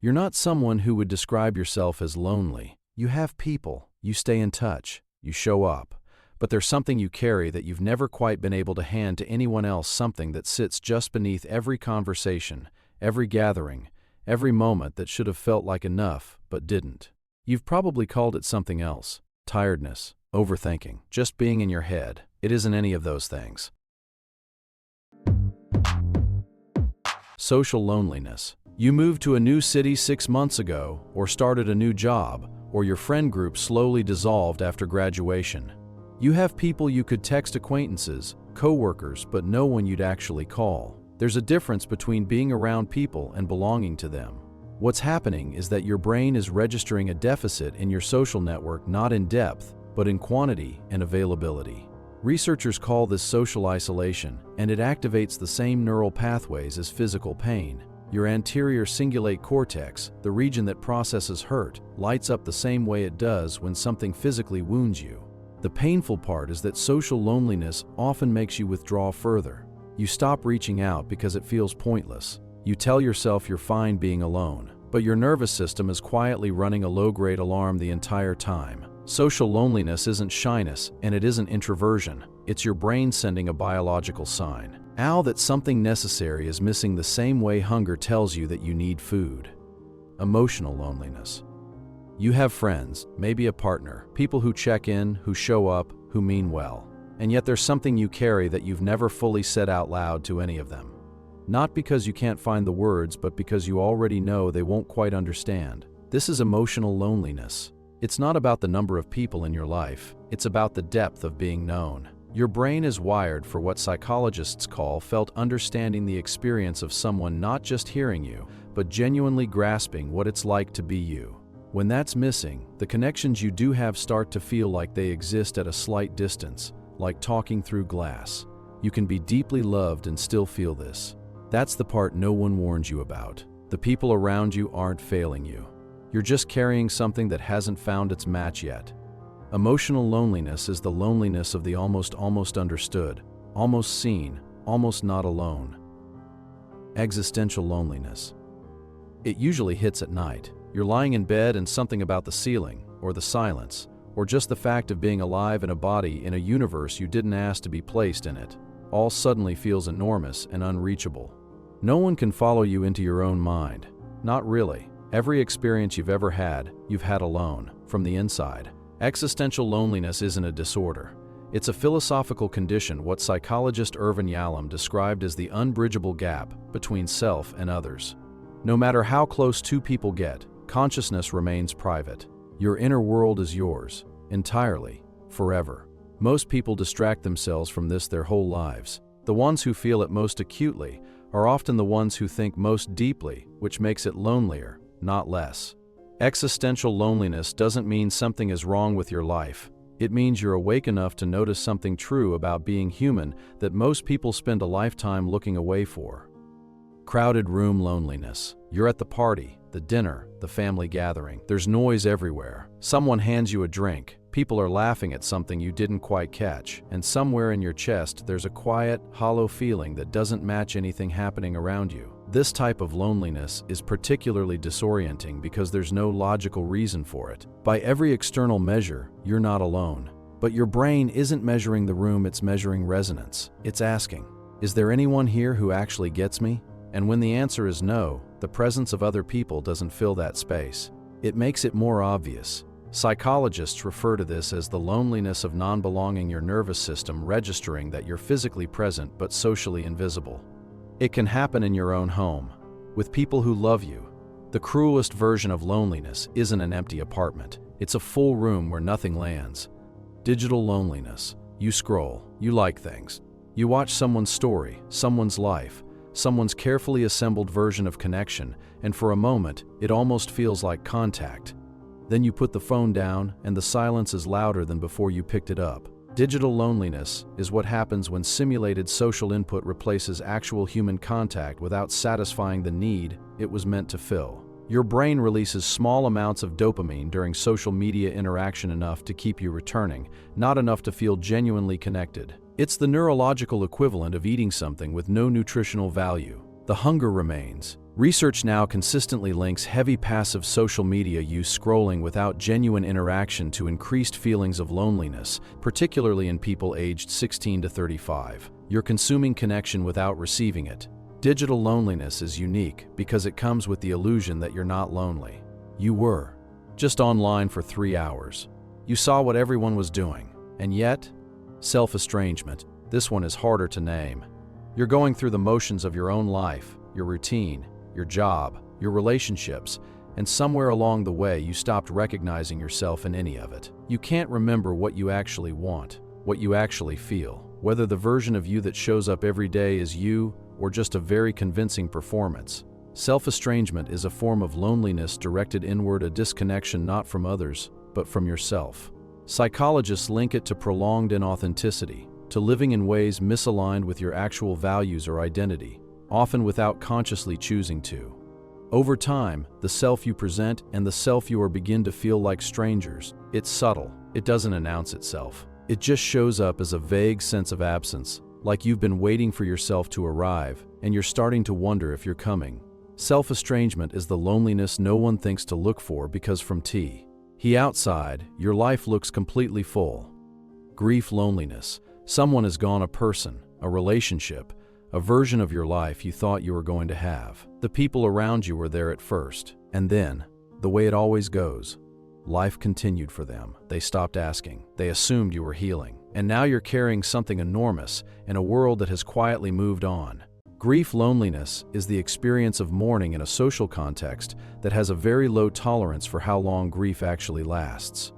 You're not someone who would describe yourself as lonely. You have people, you stay in touch, you show up. But there's something you carry that you've never quite been able to hand to anyone else, something that sits just beneath every conversation, every gathering, every moment that should have felt like enough, but didn't. You've probably called it something else: tiredness, overthinking, just being in your head. It isn't any of those things. Social loneliness. You moved to a new city 6 months ago, or started a new job, or your friend group slowly dissolved after graduation. You have people you could text, acquaintances, co-workers, but no one you'd actually call. There's a difference between being around people and belonging to them. What's happening is that your brain is registering a deficit in your social network, not in depth, but in quantity and availability. Researchers call this social isolation, and it activates the same neural pathways as physical pain. Your anterior cingulate cortex, the region that processes hurt, lights up the same way it does when something physically wounds you. The painful part is that social loneliness often makes you withdraw further. You stop reaching out because it feels pointless. You tell yourself you're fine being alone, but your nervous system is quietly running a low-grade alarm the entire time. Social loneliness isn't shyness, and it isn't introversion. It's your brain sending a biological sign. That something necessary is missing, the same way hunger tells you that you need food. Emotional loneliness. You have friends, maybe a partner, people who check in, who show up, who mean well. And yet there's something you carry that you've never fully said out loud to any of them. Not because you can't find the words, but because you already know they won't quite understand. This is emotional loneliness. It's not about the number of people in your life. It's about the depth of being known. Your brain is wired for what psychologists call felt understanding, the experience of someone not just hearing you, but genuinely grasping what it's like to be you. When that's missing, the connections you do have start to feel like they exist at a slight distance, like talking through glass. You can be deeply loved and still feel this. That's the part no one warns you about. The people around you aren't failing you. You're just carrying something that hasn't found its match yet. Emotional loneliness is the loneliness of the almost understood, almost seen, almost not alone. Existential loneliness. It usually hits at night. You're lying in bed and something about the ceiling, or the silence, or just the fact of being alive in a body in a universe you didn't ask to be placed in it, all suddenly feels enormous and unreachable. No one can follow you into your own mind. Not really. Every experience you've ever had, you've had alone, from the inside. Existential loneliness isn't a disorder. It's a philosophical condition, what psychologist Irvin Yalom described as the unbridgeable gap between self and others. No matter how close two people get, consciousness remains private. Your inner world is yours, entirely, forever. Most people distract themselves from this their whole lives. The ones who feel it most acutely are often the ones who think most deeply, which makes it lonelier, not less. Existential loneliness doesn't mean something is wrong with your life. It means you're awake enough to notice something true about being human that most people spend a lifetime looking away for. Crowded room loneliness. You're at the party, the dinner, the family gathering. There's noise everywhere. Someone hands you a drink. People are laughing at something you didn't quite catch. And somewhere in your chest, there's a quiet, hollow feeling that doesn't match anything happening around you. This type of loneliness is particularly disorienting because there's no logical reason for it. By every external measure, you're not alone. But your brain isn't measuring the room, it's measuring resonance. It's asking, is there anyone here who actually gets me? And when the answer is no, the presence of other people doesn't fill that space. It makes it more obvious. Psychologists refer to this as the loneliness of non-belonging, your nervous system registering that you're physically present but socially invisible. It can happen in your own home, with people who love you. The cruelest version of loneliness isn't an empty apartment. It's a full room where nothing lands. Digital loneliness. You scroll, you like things. You watch someone's story, someone's life, someone's carefully assembled version of connection, and for a moment, it almost feels like contact. Then you put the phone down, and the silence is louder than before you picked it up. Digital loneliness is what happens when simulated social input replaces actual human contact without satisfying the need it was meant to fill. Your brain releases small amounts of dopamine during social media interaction, enough to keep you returning, not enough to feel genuinely connected. It's the neurological equivalent of eating something with no nutritional value. The hunger remains, Research now consistently links heavy passive social media use scrolling without genuine interaction to increased feelings of loneliness, particularly in people aged 16 to 35. You're consuming connection without receiving it. Digital loneliness is unique because it comes with the illusion that you're not lonely. You were just online for 3 hours. You saw what everyone was doing, and yet, self-estrangement. This one is harder to name. You're going through the motions of your own life, your routine, your job, your relationships, and somewhere along the way you stopped recognizing yourself in any of it. You can't remember what you actually want, what you actually feel, whether the version of you that shows up every day is you or just a very convincing performance. Self-estrangement is a form of loneliness directed inward, a disconnection not from others, but from yourself. Psychologists link it to prolonged inauthenticity, to living in ways misaligned with your actual values or identity, often without consciously choosing to. Over time, the self you present and the self you are begin to feel like strangers. It's subtle. It doesn't announce itself. It just shows up as a vague sense of absence, like you've been waiting for yourself to arrive, and you're starting to wonder if you're coming. Self-estrangement is the loneliness no one thinks to look for because from he outside, your life looks completely full. Grief loneliness. Someone is gone, a person, a relationship, a version of your life you thought you were going to have. The people around you were there at first, and then, the way it always goes, life continued for them. They stopped asking. They assumed you were healing. And now you're carrying something enormous in a world that has quietly moved on. Grief loneliness is the experience of mourning in a social context that has a very low tolerance for how long grief actually lasts.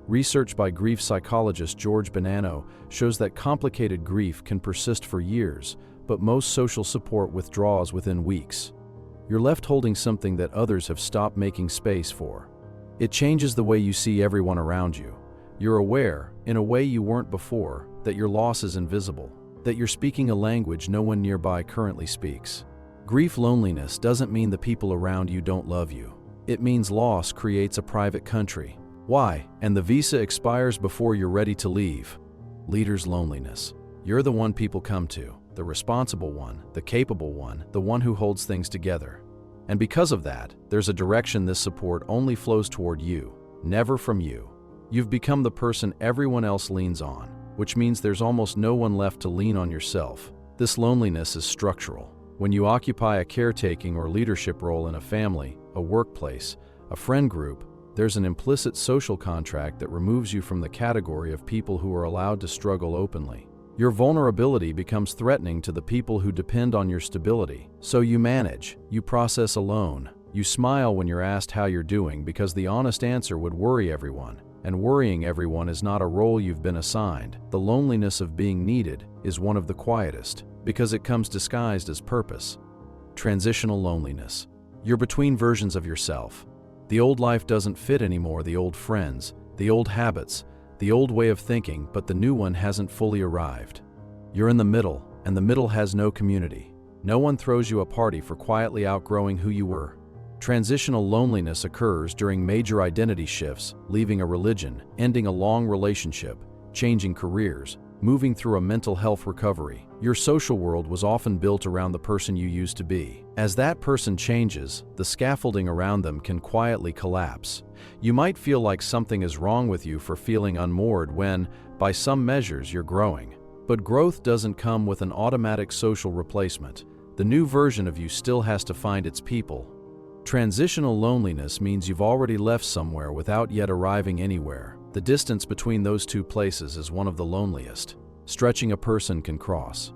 Research by grief psychologist George Bonanno shows that complicated grief can persist for years, but most social support withdraws within weeks. You're left holding something that others have stopped making space for. It changes the way you see everyone around you. You're aware, in a way you weren't before, that your loss is invisible, that you're speaking a language no one nearby currently speaks. Grief loneliness doesn't mean the people around you don't love you. It means loss creates a private country. Why? And the visa expires before you're ready to leave. Leader's loneliness. You're the one people come to, the responsible one, the capable one, the one who holds things together. And because of that, there's a direction this support only flows toward you, never from you. You've become the person everyone else leans on, which means there's almost no one left to lean on yourself. This loneliness is structural. When you occupy a caretaking or leadership role in a family, a workplace, a friend group, there's an implicit social contract that removes you from the category of people who are allowed to struggle openly. Your vulnerability becomes threatening to the people who depend on your stability. So you manage, you process alone, you smile when you're asked how you're doing because the honest answer would worry everyone. And worrying everyone is not a role you've been assigned. The loneliness of being needed is one of the quietest, because it comes disguised as purpose. Transitional loneliness. You're between versions of yourself. The old life doesn't fit anymore, the old friends, the old habits, the old way of thinking, but the new one hasn't fully arrived. You're in the middle, and the middle has no community. No one throws you a party for quietly outgrowing who you were. Transitional loneliness occurs during major identity shifts, leaving a religion, ending a long relationship, changing careers, moving through a mental health recovery. Your social world was often built around the person you used to be. As that person changes, the scaffolding around them can quietly collapse. You might feel like something is wrong with you for feeling unmoored when, by some measures, you're growing. But growth doesn't come with an automatic social replacement. The new version of you still has to find its people. Transitional loneliness means you've already left somewhere without yet arriving anywhere. The distance between those two places is one of the loneliest. Stretching a person can cross.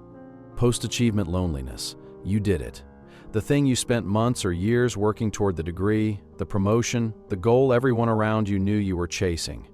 Post-achievement loneliness. You did it. The thing you spent months or years working toward, the degree, the promotion, the goal everyone around you knew you were chasing.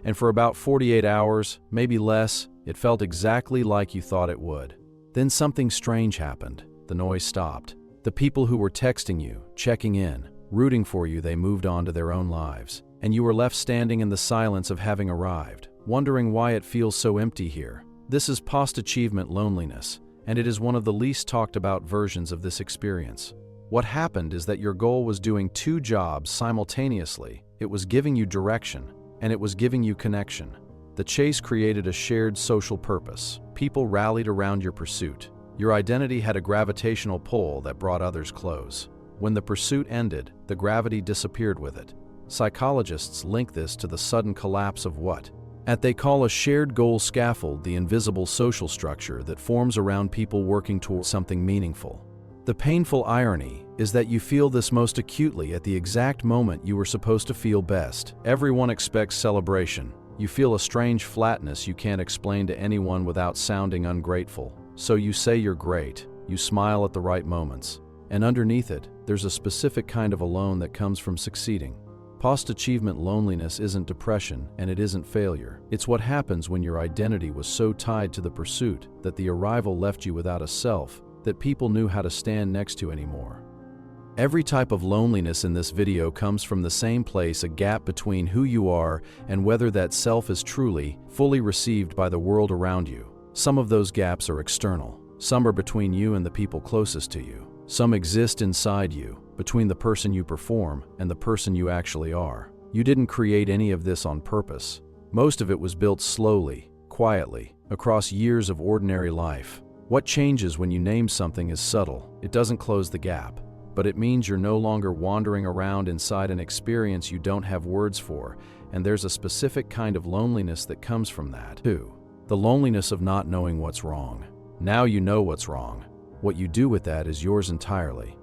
And for about 48 hours, maybe less, it felt exactly like you thought it would. Then something strange happened. The noise stopped. The people who were texting you, checking in, rooting for you, they moved on to their own lives. And you were left standing in the silence of having arrived, wondering why it feels so empty here. This is post-achievement loneliness, and it is one of the least talked about versions of this experience. What happened is that your goal was doing two jobs simultaneously. It was giving you direction, and it was giving you connection. The chase created a shared social purpose. People rallied around your pursuit. Your identity had a gravitational pull that brought others close. When the pursuit ended, the gravity disappeared with it. Psychologists link this to the sudden collapse of what they call a shared goal scaffold, the invisible social structure that forms around people working towards something meaningful. The painful irony is that you feel this most acutely at the exact moment you were supposed to feel best. Everyone expects celebration. You feel a strange flatness you can't explain to anyone without sounding ungrateful. So you say you're great, you smile at the right moments, and underneath it, there's a specific kind of alone that comes from succeeding. Post-achievement loneliness isn't depression, and it isn't failure. It's what happens when your identity was so tied to the pursuit that the arrival left you without a self that people knew how to stand next to anymore. Every type of loneliness in this video comes from the same place, a gap between who you are and whether that self is truly, fully received by the world around you. Some of those gaps are external. Some are between you and the people closest to you. Some exist inside you, between the person you perform and the person you actually are. You didn't create any of this on purpose. Most of it was built slowly, quietly, across years of ordinary life. What changes when you name something is subtle. It doesn't close the gap, but it means you're no longer wandering around inside an experience you don't have words for, and there's a specific kind of loneliness that comes from that, too. The loneliness of not knowing what's wrong. Now you know what's wrong. What you do with that is yours entirely.